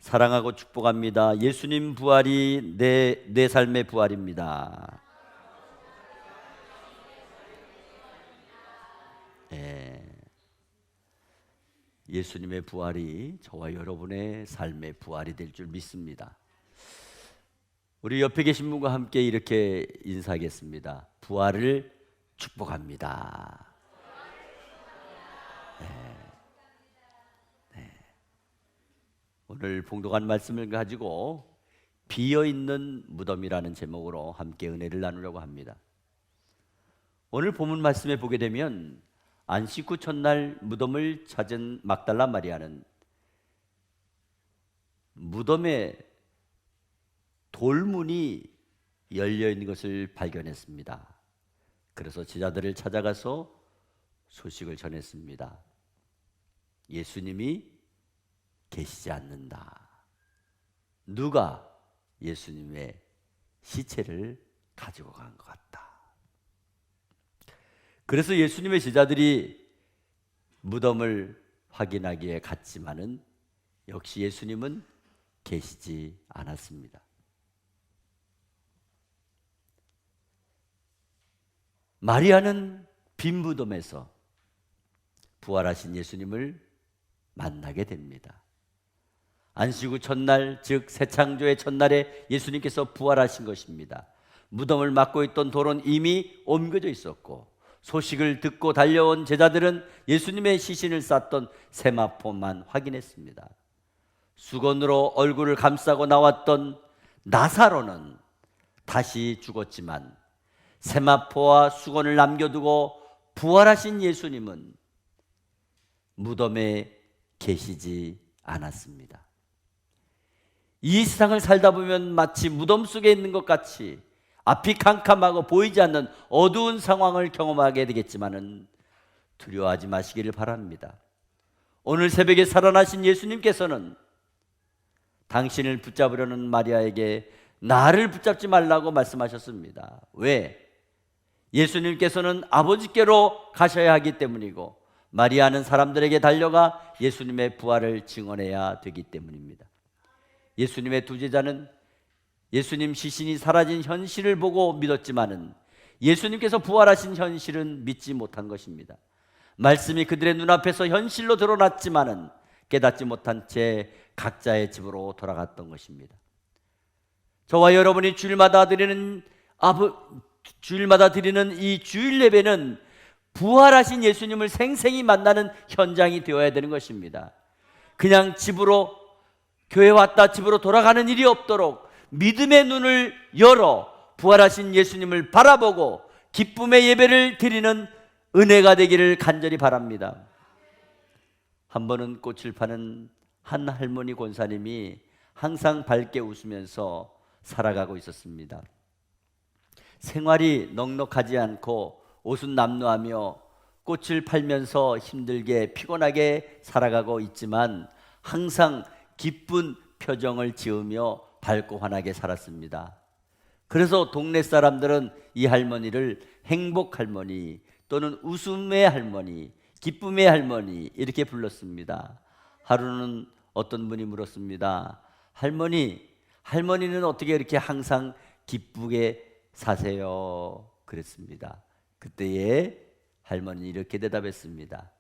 사랑하고 축복합니다. 예수님 부활이 내 삶의 부활입니다. 네. 예수님의 부활이 저와 여러분의 삶의 부활이 될 줄 믿습니다. 우리 옆에 계신 분과 함께 이렇게 인사하겠습니다. 부활을 축복합니다. 네. 네. 오늘 봉독한 말씀을 가지고 비어있는 무덤이라는 제목으로 함께 은혜를 나누려고 합니다. 오늘 본문 말씀에 보게 되면 안식 후 첫날 무덤을 찾은 막달라 마리아는 무덤에 돌문이 열려 있는 것을 발견했습니다. 그래서 제자들을 찾아가서 소식을 전했습니다. 예수님이 계시지 않는다. 누가 예수님의 시체를 가지고 간 것 같다. 그래서 예수님의 제자들이 무덤을 확인하기에 갔지만은 역시 예수님은 계시지 않았습니다. 마리아는 빈 무덤에서 부활하신 예수님을 만나게 됩니다. 안식 후 첫날, 즉 새창조의 첫날에 예수님께서 부활하신 것입니다. 무덤을 막고 있던 돌은 이미 옮겨져 있었고 소식을 듣고 달려온 제자들은 예수님의 시신을 쌌던 세마포만 확인했습니다. 수건으로 얼굴을 감싸고 나왔던 나사로는 다시 죽었지만 세마포와 수건을 남겨두고 부활하신 예수님은 무덤에 계시지 않았습니다. 이 세상을 살다 보면 마치 무덤 속에 있는 것 같이 앞이 캄캄하고 보이지 않는 어두운 상황을 경험하게 되겠지만은 두려워하지 마시기를 바랍니다. 오늘 새벽에 살아나신 예수님께서는 당신을 붙잡으려는 마리아에게 나를 붙잡지 말라고 말씀하셨습니다. 왜? 예수님께서는 아버지께로 가셔야 하기 때문이고 마리아는 사람들에게 달려가 예수님의 부활을 증언해야 되기 때문입니다. 예수님의 두 제자는 예수님 시신이 사라진 현실을 보고 믿었지만은 예수님께서 부활하신 현실은 믿지 못한 것입니다. 말씀이 그들의 눈앞에서 현실로 드러났지만은 깨닫지 못한 채 각자의 집으로 돌아갔던 것입니다. 저와 여러분이 주일마다 드리는 이 주일 예배는 부활하신 예수님을 생생히 만나는 현장이 되어야 되는 것입니다. 그냥 집으로 교회 왔다 집으로 돌아가는 일이 없도록 믿음의 눈을 열어 부활하신 예수님을 바라보고 기쁨의 예배를 드리는 은혜가 되기를 간절히 바랍니다. 한 번은 꽃을 파는 한 할머니 권사님이 항상 밝게 웃으면서 살아가고 있었습니다. 생활이 넉넉하지 않고 옷은 남루하며 꽃을 팔면서 힘들게 피곤하게 살아가고 있지만 항상 기쁜 표정을 지으며 밝고 환하게 살았습니다. 그래서 동네 사람들은 이 할머니를 행복 할머니 또는 웃음의 할머니, 기쁨의 할머니 이렇게 불렀습니다. 하루는 어떤 분이 물었습니다. 할머니는 어떻게 이렇게 항상 기쁘게 사세요? 그랬습니다. 그때에 할머니는 이렇게 대답했습니다.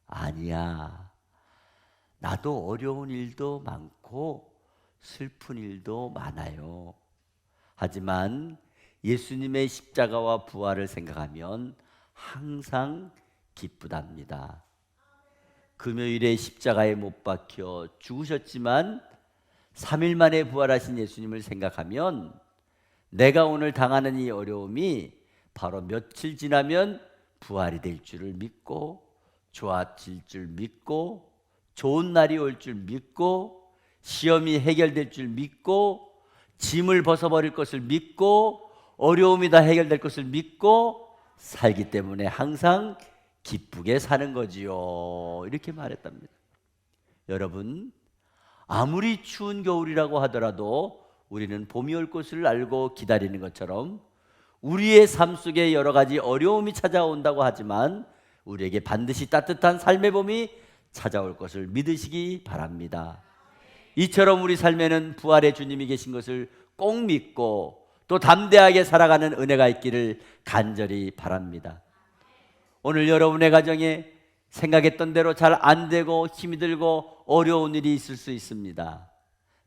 아니야, 나도 어려운 일도 많고 슬픈 일도 많아요. 하지만 예수님의 십자가와 부활을 생각하면 항상 기쁘답니다. 금요일에 십자가에 못 박혀 죽으셨지만 3일 만에 부활하신 예수님을 생각하면 내가 오늘 당하는 이 어려움이 바로 며칠 지나면 부활이 될 줄을 믿고 좋아질 줄 믿고 좋은 날이 올 줄 믿고 시험이 해결될 줄 믿고 짐을 벗어버릴 것을 믿고 어려움이 다 해결될 것을 믿고 살기 때문에 항상 기쁘게 사는 거지요. 이렇게 말했답니다. 여러분, 아무리 추운 겨울이라고 하더라도 우리는 봄이 올 것을 알고 기다리는 것처럼 우리의 삶 속에 여러 가지 어려움이 찾아온다고 하지만 우리에게 반드시 따뜻한 삶의 봄이 찾아올 것을 믿으시기 바랍니다. 이처럼 우리 삶에는 부활의 주님이 계신 것을 꼭 믿고 또 담대하게 살아가는 은혜가 있기를 간절히 바랍니다. 오늘 여러분의 가정에 생각했던 대로 잘 안 되고 힘이 들고 어려운 일이 있을 수 있습니다.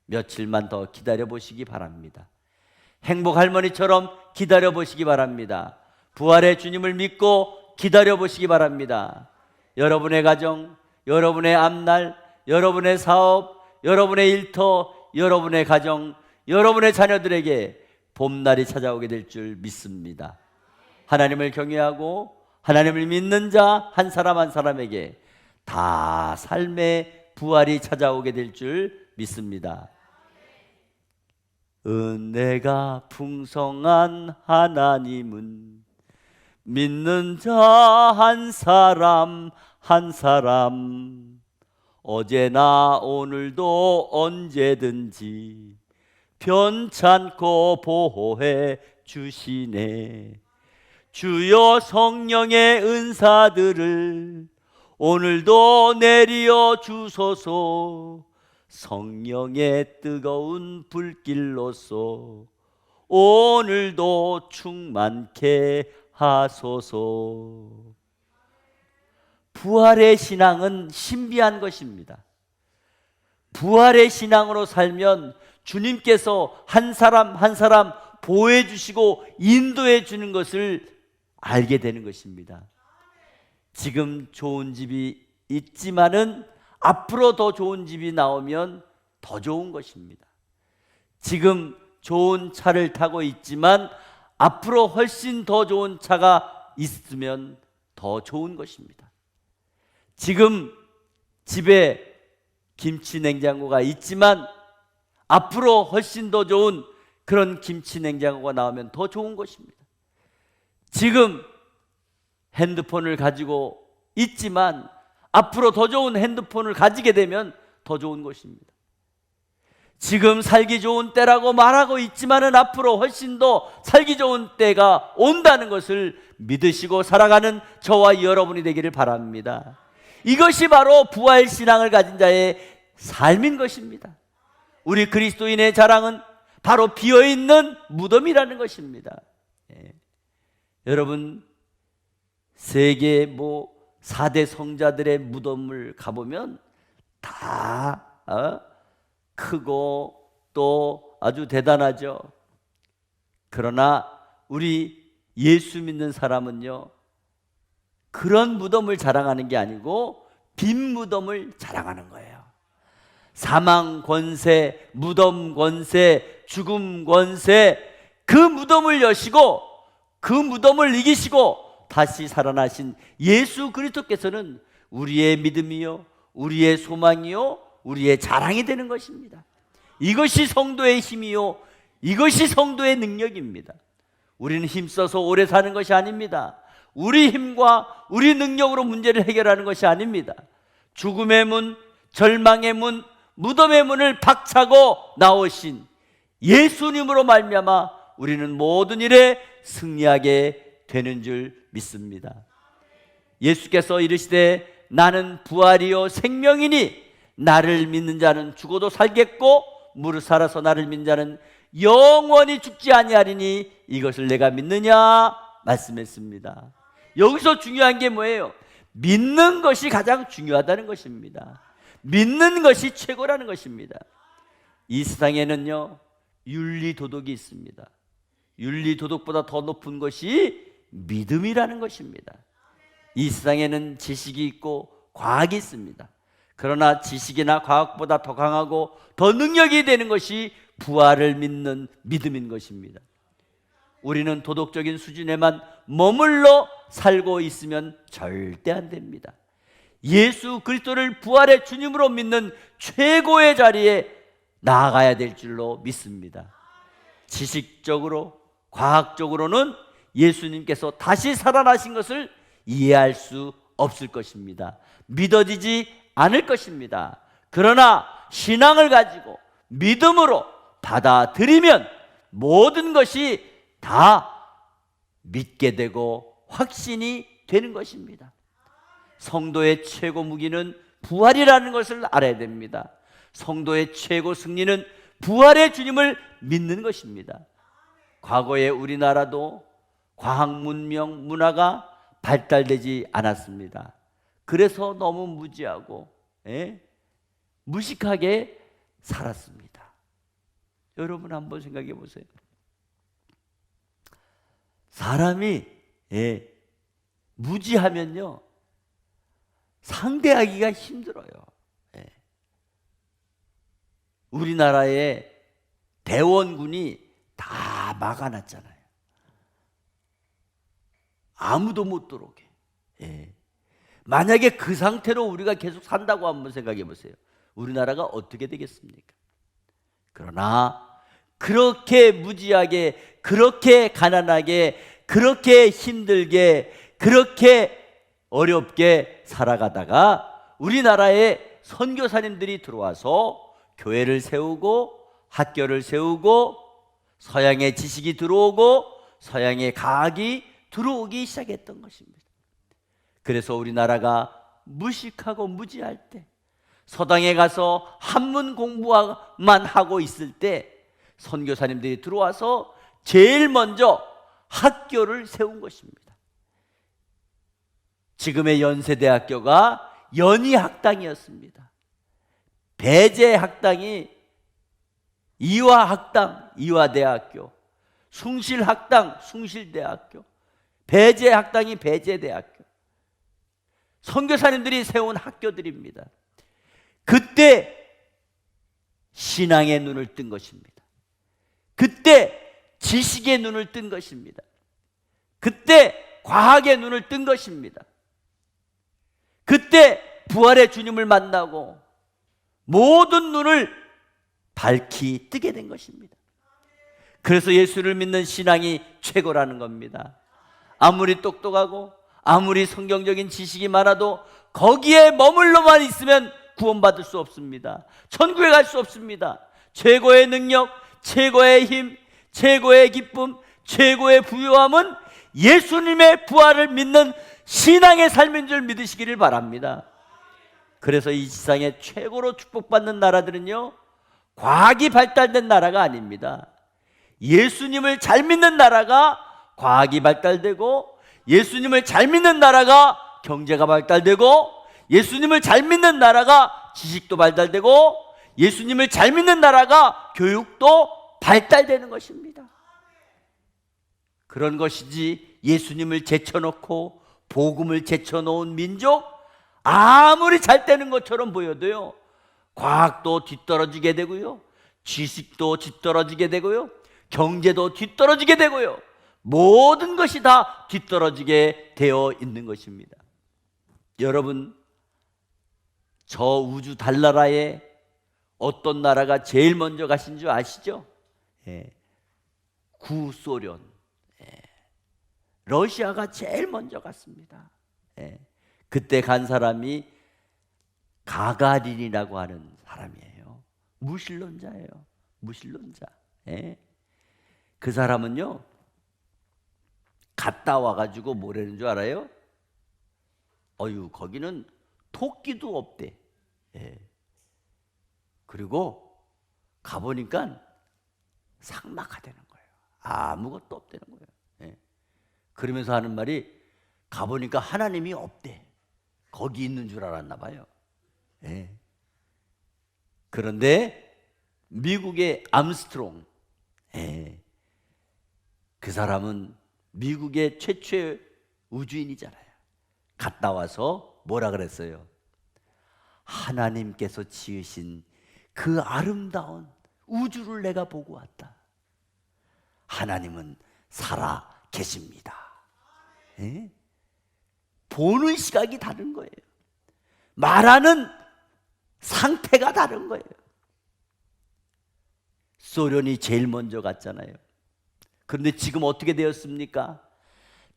며칠만 더 기다려 보시기 바랍니다. 행복 할머니처럼 기다려 보시기 바랍니다. 부활의 주님을 믿고 기다려 보시기 바랍니다. 여러분의 가정, 여러분의 앞날, 여러분의 사업, 여러분의 일터, 여러분의 가정, 여러분의 자녀들에게 봄날이 찾아오게 될 줄 믿습니다. 하나님을 경외하고 하나님을 믿는 자 한 사람 한 사람에게 다 삶의 부활이 찾아오게 될 줄 믿습니다. 은혜가 풍성한 하나님은 믿는 자 한 사람 한 사람 어제나 오늘도 언제든지 변찮고 보호해 주시네. 주여 성령의 은사들을 오늘도 내리어 주소서. 성령의 뜨거운 불길로서 오늘도 충만케 하소서. 부활의 신앙은 신비한 것입니다. 부활의 신앙으로 살면 주님께서 한 사람 한 사람 보호해 주시고 인도해 주는 것을 알게 되는 것입니다. 지금 좋은 집이 있지만은 앞으로 더 좋은 집이 나오면 더 좋은 것입니다. 지금 좋은 차를 타고 있지만 앞으로 훨씬 더 좋은 차가 있으면 더 좋은 것입니다. 지금 집에 김치 냉장고가 있지만 앞으로 훨씬 더 좋은 그런 김치 냉장고가 나오면 더 좋은 것입니다. 지금 핸드폰을 가지고 있지만 앞으로 더 좋은 핸드폰을 가지게 되면 더 좋은 것입니다. 지금 살기 좋은 때라고 말하고 있지만은 앞으로 훨씬 더 살기 좋은 때가 온다는 것을 믿으시고 살아가는 저와 여러분이 되기를 바랍니다. 이것이 바로 부활 신앙을 가진 자의 삶인 것입니다. 우리 그리스도인의 자랑은 바로 비어있는 무덤이라는 것입니다. 여러분 세계 4대 성자들의 무덤을 가보면 다 크고 또 아주 대단하죠. 그러나 우리 예수 믿는 사람은요, 그런 무덤을 자랑하는 게 아니고 빈 무덤을 자랑하는 거예요. 사망 권세, 무덤 권세, 죽음 권세, 그 무덤을 여시고 그 무덤을 이기시고 다시 살아나신 예수 그리스도께서는 우리의 믿음이요, 우리의 소망이요, 우리의 자랑이 되는 것입니다. 이것이 성도의 힘이요, 이것이 성도의 능력입니다. 우리는 힘써서 오래 사는 것이 아닙니다. 우리 힘과 우리 능력으로 문제를 해결하는 것이 아닙니다. 죽음의 문, 절망의 문, 무덤의 문을 박차고 나오신 예수님으로 말미암아 우리는 모든 일에 승리하게 되는 줄 믿습니다. 예수께서 이르시되 나는 부활이요 생명이니 나를 믿는 자는 죽어도 살겠고 무릇 살아서 나를 믿는 자는 영원히 죽지 아니하리니 이것을 내가 믿느냐 말씀했습니다. 여기서 중요한 게 뭐예요? 믿는 것이 가장 중요하다는 것입니다. 믿는 것이 최고라는 것입니다. 이 세상에는요, 윤리도덕이 있습니다. 윤리도덕보다 더 높은 것이 믿음이라는 것입니다. 이 세상에는 지식이 있고 과학이 있습니다. 그러나 지식이나 과학보다 더 강하고 더 능력이 되는 것이 부활을 믿는 믿음인 것입니다. 우리는 도덕적인 수준에만 머물러 살고 있으면 절대 안 됩니다. 예수 그리스도를 부활의 주님으로 믿는 최고의 자리에 나아가야 될 줄로 믿습니다. 지식적으로, 과학적으로는 예수님께서 다시 살아나신 것을 이해할 수 없을 것입니다. 믿어지지 않을 것입니다. 그러나 신앙을 가지고 믿음으로 받아들이면 모든 것이 다 믿게 되고 확신이 되는 것입니다. 성도의 최고 무기는 부활이라는 것을 알아야 됩니다. 성도의 최고 승리는 부활의 주님을 믿는 것입니다. 과거에 우리나라도 과학 문명 문화가 발달되지 않았습니다. 그래서 너무 무지하고 무식하게 살았습니다. 여러분 한번 생각해 보세요. 사람이 무지하면요 상대하기가 힘들어요. 우리나라의 대원군이 다 막아놨잖아요. 아무도 못 들어오게. 만약에 그 상태로 우리가 계속 산다고 한번 생각해 보세요. 우리나라가 어떻게 되겠습니까? 그러나 그렇게 무지하게, 그렇게 가난하게, 그렇게 힘들게, 그렇게 어렵게 살아가다가 우리나라에 선교사님들이 들어와서 교회를 세우고 학교를 세우고 서양의 지식이 들어오고 서양의 과학이 들어오기 시작했던 것입니다. 그래서 우리나라가 무식하고 무지할 때, 서당에 가서 한문 공부만 하고 있을 때 선교사님들이 들어와서 제일 먼저 학교를 세운 것입니다. 지금의 연세대학교가 연희학당이었습니다. 배제학당이 이화학당, 이화대학교, 숭실학당, 숭실대학교, 배제학당이 배제대학교. 선교사님들이 세운 학교들입니다. 그때 신앙의 눈을 뜬 것입니다. 그때 지식의 눈을 뜬 것입니다. 그때 과학의 눈을 뜬 것입니다. 그때 부활의 주님을 만나고 모든 눈을 밝히 뜨게 된 것입니다. 그래서 예수를 믿는 신앙이 최고라는 겁니다. 아무리 똑똑하고 아무리 성경적인 지식이 많아도 거기에 머물러만 있으면 구원받을 수 없습니다. 천국에 갈 수 없습니다. 최고의 능력, 최고의 힘, 최고의 기쁨, 최고의 부요함은 예수님의 부활을 믿는 신앙의 삶인 줄 믿으시기를 바랍니다. 그래서 이 세상에 최고로 축복받는 나라들은요 과학이 발달된 나라가 아닙니다. 예수님을 잘 믿는 나라가 과학이 발달되고, 예수님을 잘 믿는 나라가 경제가 발달되고, 예수님을 잘 믿는 나라가 지식도 발달되고, 예수님을 잘 믿는 나라가 교육도 발달되는 것입니다. 그런 것이지 예수님을 제쳐놓고 복음을 제쳐놓은 민족, 아무리 잘 되는 것처럼 보여도요 과학도 뒤떨어지게 되고요, 지식도 뒤떨어지게 되고요, 경제도 뒤떨어지게 되고요, 모든 것이 다 뒤떨어지게 되어 있는 것입니다. 여러분, 저 우주 달나라에 어떤 나라가 제일 먼저 가신 줄 아시죠? 구소련, 러시아가 제일 먼저 갔습니다. 그때 간 사람이 가가린이라고 하는 사람이에요. 무신론자예요. 무신론자. 그 사람은요 갔다 와가지고 뭐라는 줄 알아요? 거기는 토끼도 없대. 그리고 가보니까 삭막하다는 거예요. 아무것도 없다는 거예요. 그러면서 하는 말이, 가보니까 하나님이 없대. 거기 있는 줄 알았나 봐요. 그런데 미국의 암스트롱, 그 사람은 미국의 최초의 우주인이잖아요. 갔다 와서 뭐라 그랬어요? 하나님께서 지으신 그 아름다운 우주를 내가 보고 왔다. 하나님은 살아 계십니다. 보는 시각이 다른 거예요. 말하는 상태가 다른 거예요. 소련이 제일 먼저 갔잖아요. 그런데 지금 어떻게 되었습니까?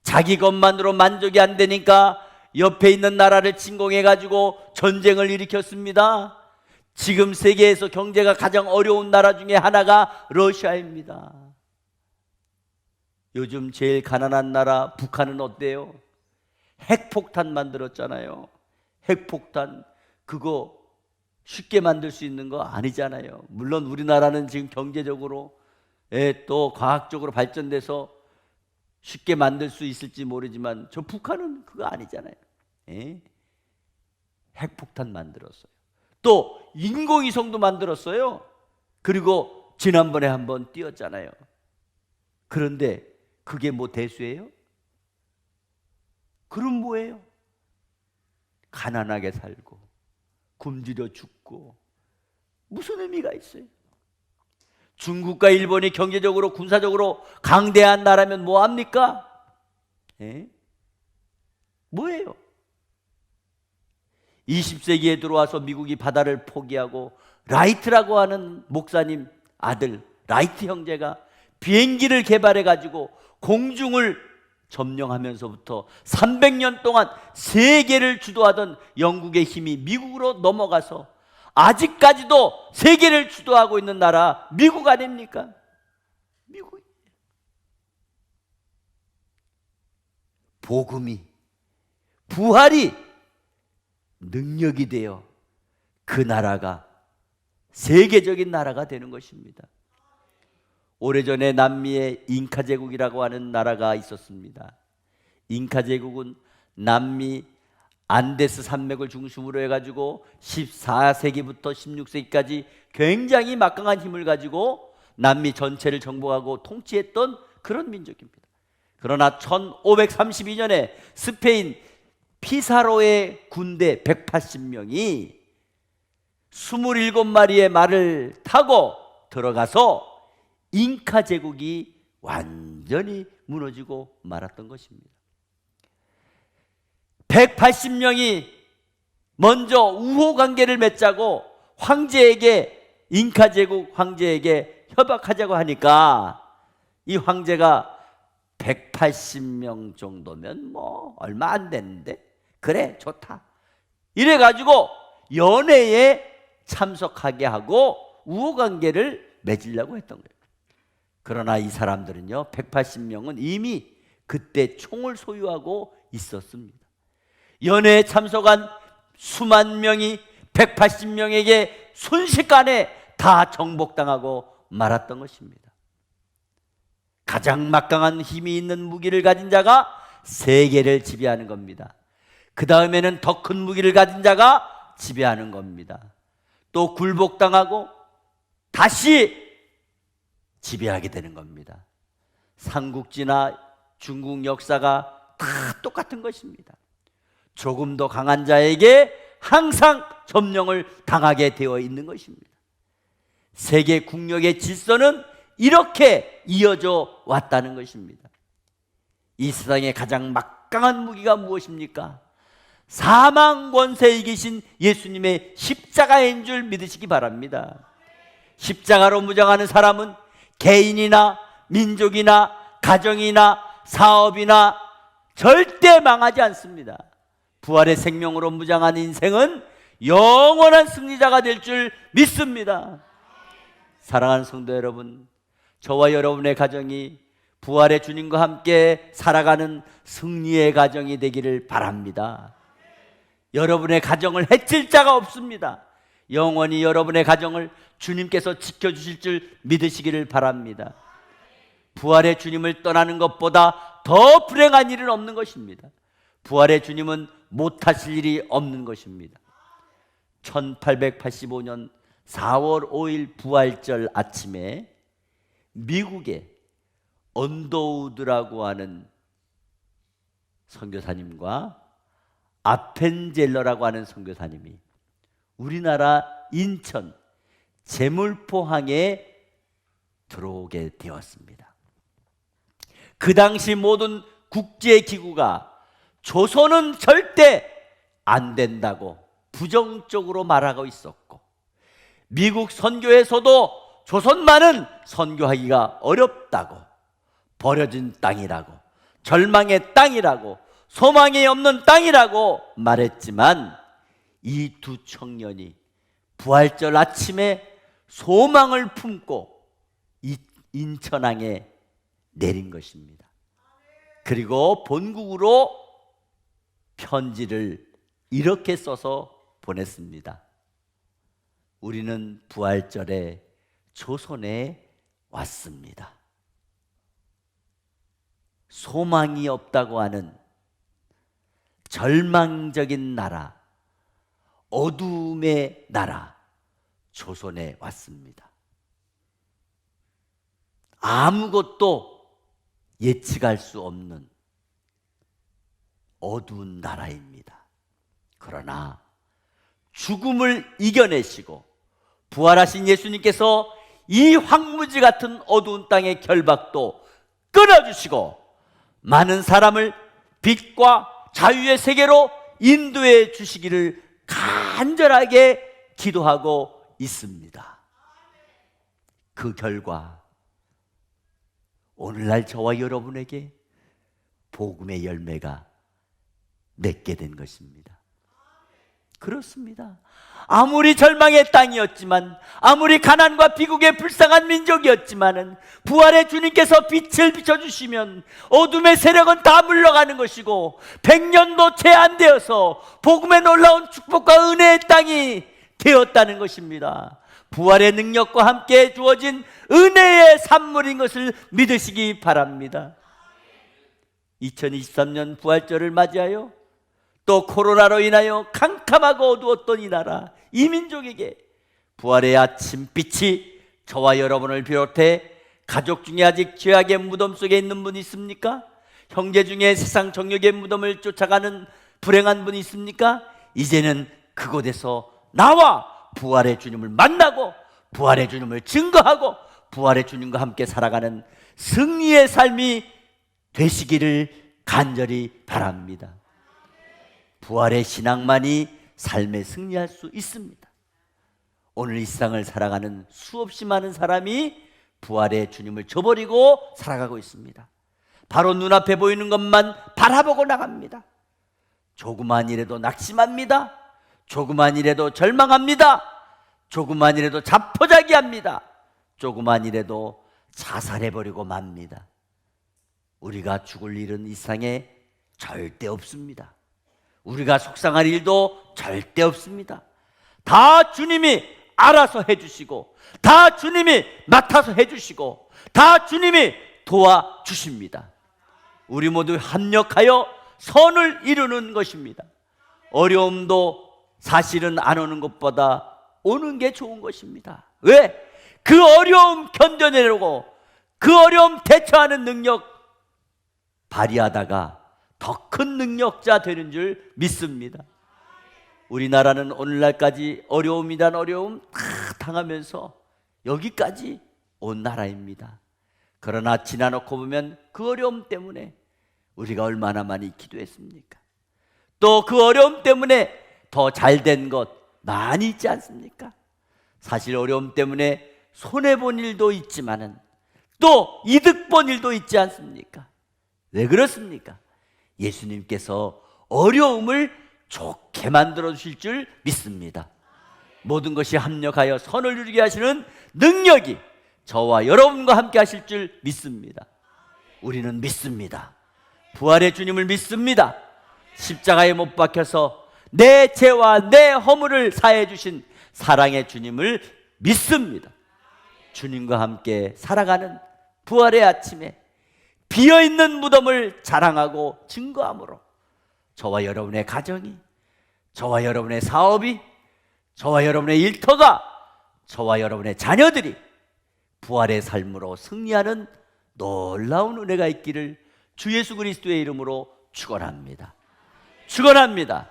자기 것만으로 만족이 안 되니까 옆에 있는 나라를 침공해가지고 전쟁을 일으켰습니다. 지금 세계에서 경제가 가장 어려운 나라 중에 하나가 러시아입니다. 요즘 제일 가난한 나라 북한은 어때요? 핵폭탄 만들었잖아요. 핵폭탄, 그거 쉽게 만들 수 있는 거 아니잖아요. 물론 우리나라는 지금 경제적으로 또 과학적으로 발전돼서 쉽게 만들 수 있을지 모르지만 저 북한은 그거 아니잖아요. 핵폭탄 만들었어요. 또 인공위성도 만들었어요. 그리고 지난번에 한번 띄웠잖아요. 그런데 그게 뭐 대수예요? 그럼 뭐예요? 가난하게 살고 굶주려 죽고 무슨 의미가 있어요? 중국과 일본이 경제적으로 군사적으로 강대한 나라면 뭐합니까? 뭐예요? 20세기에 들어와서 미국이 바다를 포기하고 라이트라고 하는 목사님 아들 라이트 형제가 비행기를 개발해 가지고 공중을 점령하면서부터 300년 동안 세계를 주도하던 영국의 힘이 미국으로 넘어가서 아직까지도 세계를 주도하고 있는 나라 미국 아닙니까? 미국이에요. 복음이 부활이 능력이 되어 그 나라가 세계적인 나라가 되는 것입니다. 오래전에 남미에 잉카 제국이라고 하는 나라가 있었습니다. 잉카 제국은 남미 안데스 산맥을 중심으로 해가지고 14세기부터 16세기까지 굉장히 막강한 힘을 가지고 남미 전체를 정복하고 통치했던 그런 민족입니다. 그러나 1532년에 스페인 피사로의 군대 180명이 27마리의 말을 타고 들어가서 잉카 제국이 완전히 무너지고 말았던 것입니다. 180명이 먼저 우호 관계를 맺자고 황제에게, 잉카 제국 황제에게 협약하자고 하니까 이 황제가 180명 정도면 뭐 얼마 안 됐는데 그래 좋다 이래가지고 연회에 참석하게 하고 우호 관계를 맺으려고 했던 거예요. 그러나 이 사람들은요 180명은 이미 그때 총을 소유하고 있었습니다. 연회에 참석한 수만 명이 180명에게 순식간에 다 정복당하고 말았던 것입니다. 가장 막강한 힘이 있는 무기를 가진 자가 세계를 지배하는 겁니다. 그 다음에는 더 큰 무기를 가진 자가 지배하는 겁니다. 또 굴복당하고 다시 지배하게 되는 겁니다. 삼국지나 중국 역사가 다 똑같은 것입니다. 조금 더 강한 자에게 항상 점령을 당하게 되어 있는 것입니다. 세계 국력의 질서는 이렇게 이어져 왔다는 것입니다. 이 세상의 가장 막강한 무기가 무엇입니까? 사망 권세에 이기신 예수님의 십자가인 줄 믿으시기 바랍니다. 십자가로 무장하는 사람은 개인이나 민족이나 가정이나 사업이나 절대 망하지 않습니다. 부활의 생명으로 무장한 인생은 영원한 승리자가 될 줄 믿습니다. 사랑하는 성도 여러분, 저와 여러분의 가정이 부활의 주님과 함께 살아가는 승리의 가정이 되기를 바랍니다. 여러분의 가정을 해칠 자가 없습니다. 영원히 여러분의 가정을 주님께서 지켜주실 줄 믿으시기를 바랍니다. 부활의 주님을 떠나는 것보다 더 불행한 일은 없는 것입니다. 부활의 주님은 못하실 일이 없는 것입니다. 1885년 4월 5일 부활절 아침에 미국의 언더우드라고 하는 선교사님과 아펜젤러라고 하는 선교사님이 우리나라 인천 제물포항에 들어오게 되었습니다. 그 당시 모든 국제기구가 조선은 절대 안 된다고 부정적으로 말하고 있었고, 미국 선교에서도 조선만은 선교하기가 어렵다고, 버려진 땅이라고, 절망의 땅이라고, 소망이 없는 땅이라고 말했지만 이 두 청년이 부활절 아침에 소망을 품고 인천항에 내린 것입니다. 그리고 본국으로 편지를 이렇게 써서 보냈습니다. 우리는 부활절에 조선에 왔습니다. 소망이 없다고 하는 절망적인 나라, 어둠의 나라 조선에 왔습니다. 아무것도 예측할 수 없는 어두운 나라입니다. 그러나 죽음을 이겨내시고 부활하신 예수님께서 이 황무지 같은 어두운 땅의 결박도 끊어주시고 많은 사람을 빛과 자유의 세계로 인도해 주시기를 간절하게 기도하고 있습니다. 그 결과 오늘날 저와 여러분에게 복음의 열매가 맺게 된 것입니다. 그렇습니다. 아무리 절망의 땅이었지만, 아무리 가난과 비극의 불쌍한 민족이었지만은 부활의 주님께서 빛을 비춰주시면 어둠의 세력은 다 물러가는 것이고 100년도 채 안 되어서 복음의 놀라운 축복과 은혜의 땅이 되었다는 것입니다. 부활의 능력과 함께 주어진 은혜의 산물인 것을 믿으시기 바랍니다. 2023년 부활절을 맞이하여 또 코로나로 인하여 캄캄하고 어두웠던 이 나라, 이 민족에게 부활의 아침빛이 저와 여러분을 비롯해 가족 중에 아직 죄악의 무덤 속에 있는 분이 있습니까? 형제 중에 세상 정욕의 무덤을 쫓아가는 불행한 분이 있습니까? 이제는 그곳에서 나와 부활의 주님을 만나고 부활의 주님을 증거하고 부활의 주님과 함께 살아가는 승리의 삶이 되시기를 간절히 바랍니다. 부활의 신앙만이 삶에 승리할 수 있습니다. 오늘 이 세상을 살아가는 수없이 많은 사람이 부활의 주님을 저버리고 살아가고 있습니다. 바로 눈앞에 보이는 것만 바라보고 나갑니다. 조그만 일에도 낙심합니다. 조그만 일에도 절망합니다. 조그만 일에도 자포자기합니다. 조그만 일에도 자살해버리고 맙니다. 우리가 죽을 일은 이 세상에 절대 없습니다. 우리가 속상할 일도 절대 없습니다. 다 주님이 알아서 해주시고, 다 주님이 맡아서 해주시고, 다 주님이 도와주십니다. 우리 모두 합력하여 선을 이루는 것입니다. 어려움도 사실은 안 오는 것보다 오는 게 좋은 것입니다. 왜? 그 어려움 견뎌내려고 그 어려움 대처하는 능력 발휘하다가 더 큰 능력자 되는 줄 믿습니다. 우리나라는 오늘날까지 어려움이란 어려움 다 당하면서 여기까지 온 나라입니다. 그러나 지나놓고 보면 그 어려움 때문에 우리가 얼마나 많이 기도했습니까? 또 그 어려움 때문에 더 잘된 것 많이 있지 않습니까? 사실 어려움 때문에 손해본 일도 있지만은 또 이득 본 일도 있지 않습니까? 왜 그렇습니까? 예수님께서 어려움을 좋게 만들어 주실 줄 믿습니다. 모든 것이 합력하여 선을 이루게 하시는 능력이 저와 여러분과 함께 하실 줄 믿습니다. 우리는 믿습니다. 부활의 주님을 믿습니다. 십자가에 못 박혀서 내 죄와 내 허물을 사해 주신 사랑의 주님을 믿습니다. 주님과 함께 살아가는 부활의 아침에 비어있는 무덤을 자랑하고 증거함으로 저와 여러분의 가정이, 저와 여러분의 사업이, 저와 여러분의 일터가, 저와 여러분의 자녀들이 부활의 삶으로 승리하는 놀라운 은혜가 있기를 주 예수 그리스도의 이름으로 축원합니다. 축원합니다.